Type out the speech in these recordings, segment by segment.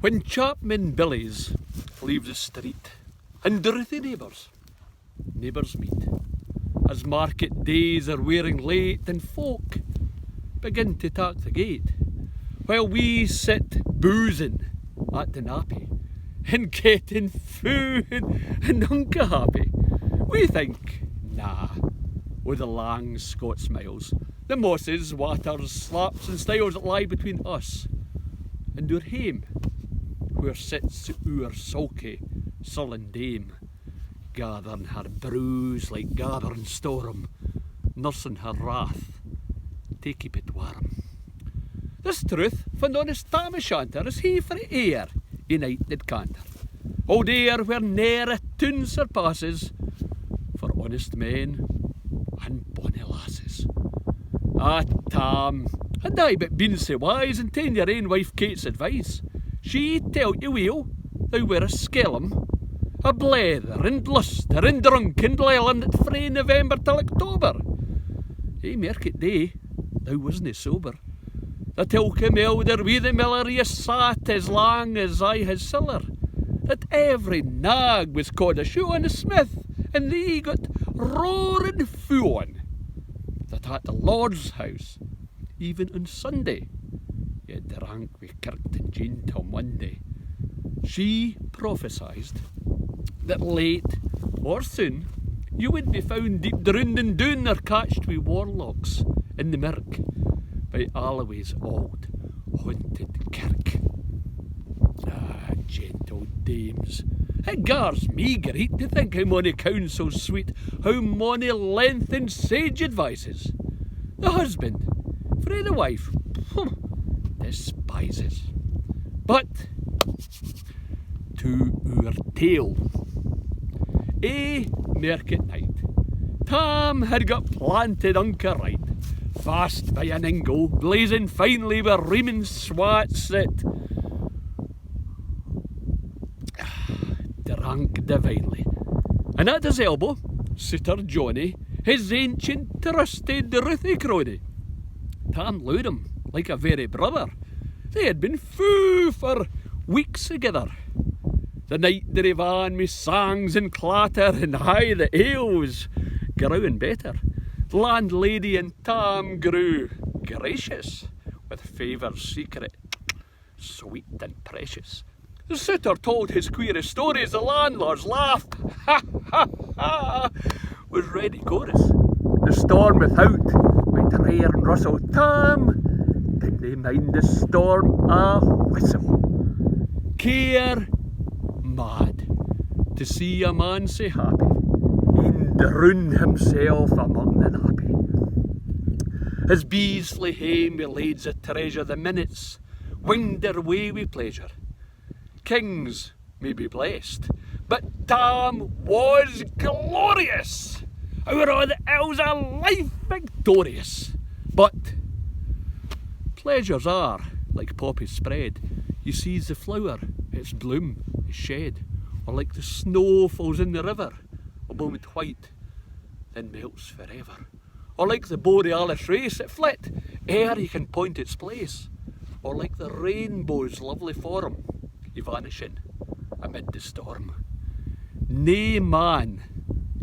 When Chapman Billy's leaves the street and dirty neighbours meet, as market days are wearing late and folk begin to tack the gate, while we sit boozing at the nappy and getting food and unca happy, we think, nah, with the lang Scots miles, the mosses, waters, slaps and styles that lie between us and our hame, where sits our sulky, sullen dame, gathering her brews like gathering storm, nursing her wrath to keep it warm. This truth found honest Tam O Shanter as he for air a night did canter. Old air where ne'er a tune surpasses for honest men and bonny lasses. Ah, Tam, had I but been so wise and ta'en your ain wife Kate's advice, she'd tell you weel thou were a skellum, a blether and luster and drunk and lelling at frae November till October. Eh, market day, thou wasna sober. The tilka melder wi the miller you sat as lang as I his siller, that every nag was caught a shoe on a smith, and they got roaring fou on. That at the Lord's house, even on Sunday, you drank wi Kirkton Jean till Monday. She prophesied that late or soon you would be found deep drowned and doon or catched wi warlocks in the mirk by Alloway's old haunted kirk. Ah, gentle dames, it gars me great to think how mony counsel sweet, how mony lengthened sage advices the husband frae the wife despises. But to our tale. A market night, Tam had got planted unca right, fast by an ingle, blazing finely where reaming swats that drank divinely. And at his elbow, Suitor Johnny, his ancient trusted Ruthie crony. Tam lood him like a very brother. They had been fou for weeks together. The night they ran me sangs and clatter, and aye the ale was growing better. The landlady and Tam grew gracious, with favours secret, sweet and precious. The suitor told his queerest stories, the landlord's laugh, ha ha ha, was ready chorus. The storm without might rear and rustle, Tam didn't mind the storm a whistle. Care mad to see a man so happy, he'd drown himself among the nappy. His bees flew hame wi' lades of treasure, the minutes winged their way wi' pleasure. Kings may be blessed, but Tam was glorious, out o' the ills of life victorious. But pleasures are like poppy spread. You sees the flower, its bloom is shed, or like the snow falls in the river, a moment white, then melts forever. Or like the borealis race that flit, ere you can point its place. Or like the rainbow's lovely form, vanishing amid the storm. Nae man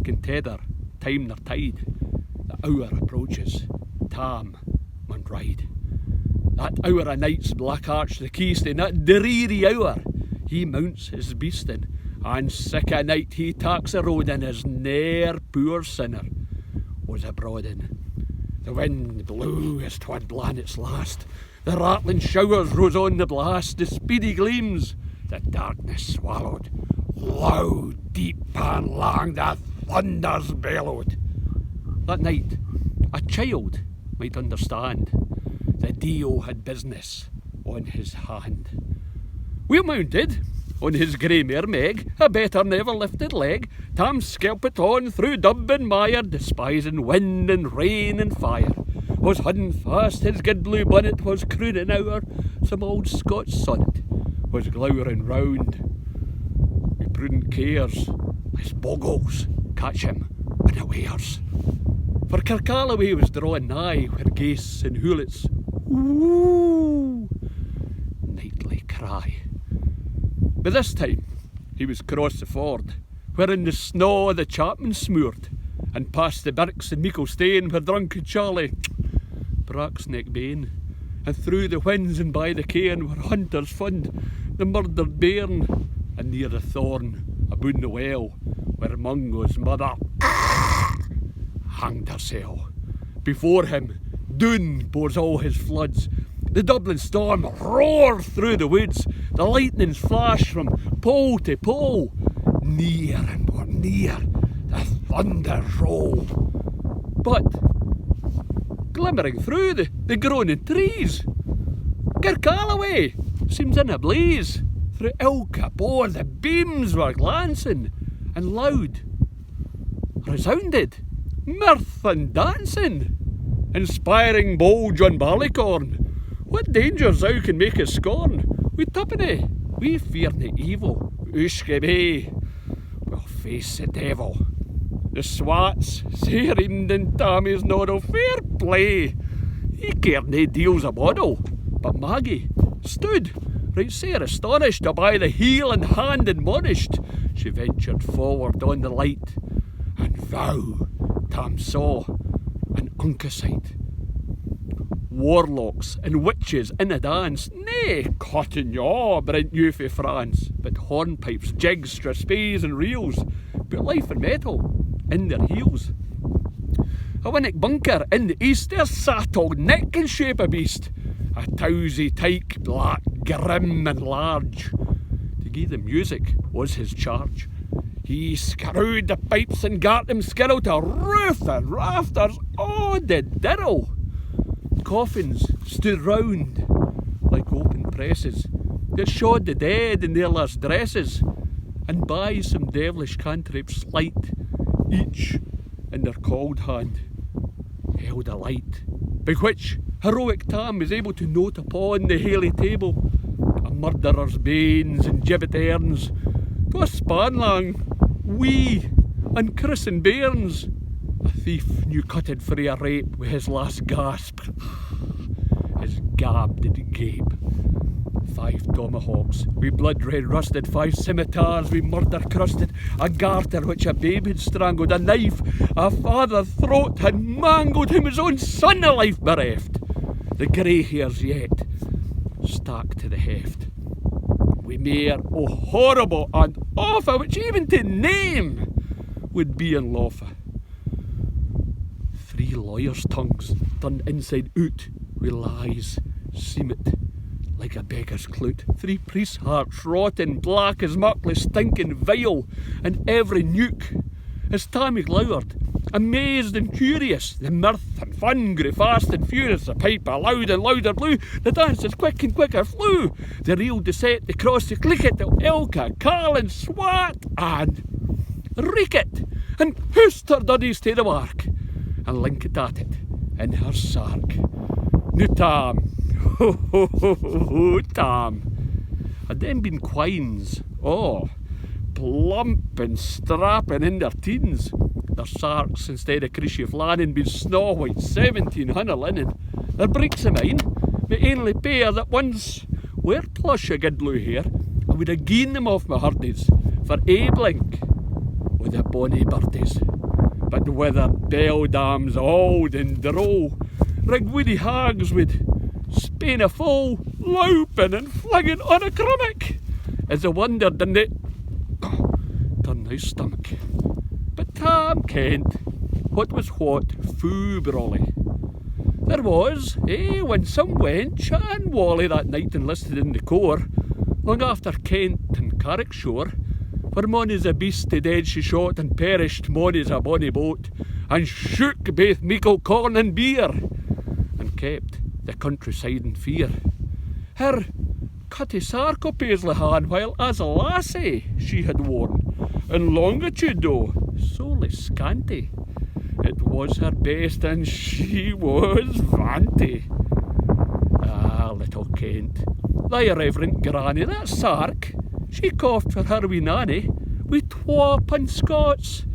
can tether time nor tide. The hour approaches, Tam mun ride. That hour o' night's black arch the keystone, that dreary hour, he mounts his beastin', and sick a night he taks a road, and as ne'er poor sinner was abroadin'. The wind blew as 'twad blan its last, the rattling showers rose on the blast, the speedy gleams the darkness swallowed, loud, deep and lang the thunders bellowed. That night a child might understand the Dio had business on his hand. We mounted on his grey mare Meg, a better never lifted leg. Tam skelpit on through dub and mire, despising wind and rain and fire. Was hudding fast his good blue bonnet, was crooning our some old Scotch sonnet, was glowering round with prudent cares, lest boggles catch him unawares. For Kirkalloway was drawing nigh, where ghasts and hoolets, ooh, nightly cry. But this time he was across the ford, where in the snow the chapman smoored, and past the birks and meikle stane, where drunken Charlie braks neck bane, and through the whins and by the cairn, where hunters fund the murdered bairn, and near the thorn aboon the well, where Mungo's mother hanged herself. Before him, Doon pours all his floods. The Dublin storm roars through the woods. The lightnings flash from pole to pole. Near and more near, the thunders roll. But, glimmering through the groaning trees, Kirkalloway seems in a blaze. Through ilka bore the beams were glancing, and loud resounded mirth and dancing. Inspiring bold John Barleycorn, what dangers thou can make us scorn? We tuppenny, we fear nae evil, Ushke be, we'll face the devil. The swats say Reemden Tammy's not of fair play. He cared nae deals a model, but Maggie stood right sair astonished, by the heel and hand admonished. She ventured forward on the light, and thou, Tam saw an unca sight. Warlocks and witches in a dance, nae cotton yaw brent you fae France, but hornpipes, jigs, strathspeys and reels, put life and metal in their heels. A winnock bunker in the east, there sat old Nick in shape a beast, a towsy tyke, black, grim and large. To gie the music was his charge. He screwed the pipes and got them skirl to roof and rafters, oh the diddle. Coffins stood round like open presses that showed the dead in their last dresses, and by some devilish cantrip slight, each in their cold hand held a light, by which heroic Tam was able to note upon the haly table a murderer's banes and gibbet airns, to a spanlang, wee and christened bairns. A thief new cutted for a rape with his last gasp, his gab did gape. 5 tomahawks, we blood red rusted, 5 scimitars, we murder crusted, a garter which a babe had strangled, a knife a father's throat had mangled, him his own son a life bereft. The grey hairs yet stuck to the heft. We mere, oh horrible and awful, which even to name would be unlawful. 3 lawyers' tongues turned inside out with lies, seemit like a beggar's clout. 3 priests' hearts rotten, black as muckly, stinking vile, and every nuke as Tammy glowered, amazed and curious. The mirth and fun grew fast and furious, the pipe a loud and louder blew, the dance as quick and quicker flew, the reel to set, the cross to click it, till ilka, carl and swat, and reek it, and hoosed her duddies to the mark, and linked at it in her sark. New Tam, ho ho ho ho ho Tam, had them been quines, oh, plump and strapping in their teens, their sarks instead of creasy flannin been snow white 1700 linen, their breeks of mine, my only pair that once were plush a good blue hair, I would have gien them off my hurdies for a blink with the bonny birdies. But withered beldams old and droll, rigwoody hags with Spain a foal, louping and flinging on a crummock, as a wonder didn't it turn his stomach. But Tam kent what was what foo brawly. There was, when some wench and Wally that night enlisted in the corps, long after Kent and Carrickshire, for mony's a beast to dead she shot, and perished mony's a bonny boat, and shook baith meikle corn and beer, and kept the countryside in fear. Her cutty sark o' paisley han, while as a lassie she had worn, and longitude though solely scanty, it was her best, and she was vanity. Ah, little Kent, thy irreverent granny, that sark, she coughed for her wee nanny, with 2 pun Scots.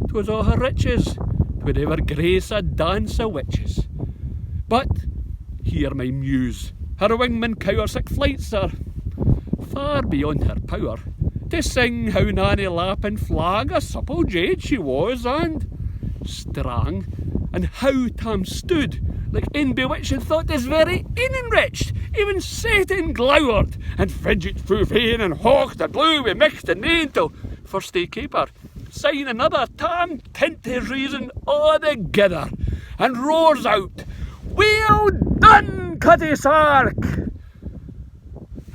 'Twas all her riches, 'twould ever grace a dance o' witches. But hear my muse, her wingman cowsick flights are far beyond her power to sing how Nanny Lap and Flag a supple jade she was, and strang, and how Tam stood like in bewitched and thought this very in enriched, even set and glowered, and fidget fu fain and hawk the blue we mixed and nain till first they caper, sign another Tam tint his reason altogether, and roars out, "Well done, Cutty Sark!"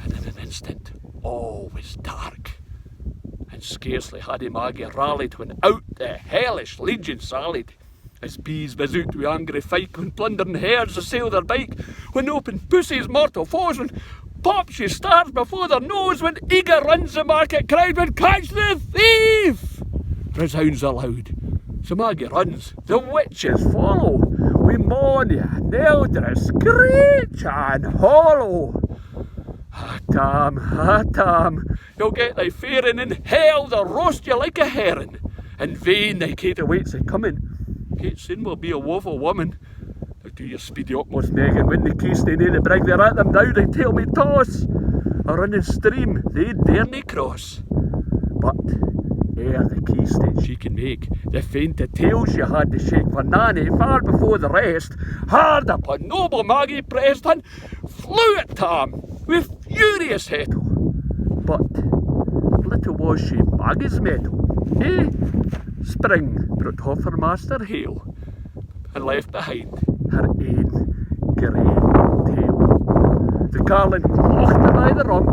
And in an instant all was dark, and scarcely had Maggie rallied when out the hellish legion sallied. As bees buzz out with angry fyke when plundering herds assail their bike, when open pussy's mortal foes, when pop she starts before their nose, when eager runs the market crowd, when catch the thief resounds aloud. So Maggie runs, the witches follow, we mourn and elder screech and hollow. Ah Tam, you'll get thy faring in hell, they'll roast you like a herring. In vain thy Kate awaits thy coming, Kate soon will be a woeful woman. Now do your speedy utmost, Meg, and when the keys they near the brig, they're at them now, they tell me toss. A running stream they dare nae cross. But ere the key state she can make, the fainted tail she had to shake, for Nanny, far before the rest, hard upon noble Maggie pressed, and flew at Tam with furious hettle. But little was she Maggie's mettle, eh? Spring brought off her master hail, and left behind her ain grey tail. The carlin clocked her by the rump,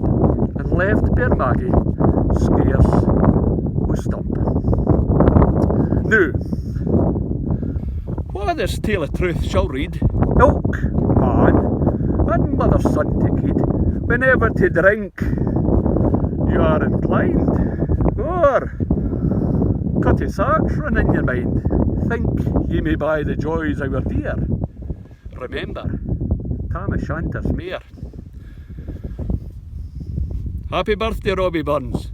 and left bare Maggie scarce o' stump. Now, what this tale of truth shall read, milk, man, and mother's son to heed, whenever to drink you are inclined, or Cutty Sarks run in your mind, think ye may buy the joys our dear. Remember, Tam O Shanter's mare. Happy birthday, Robbie Burns.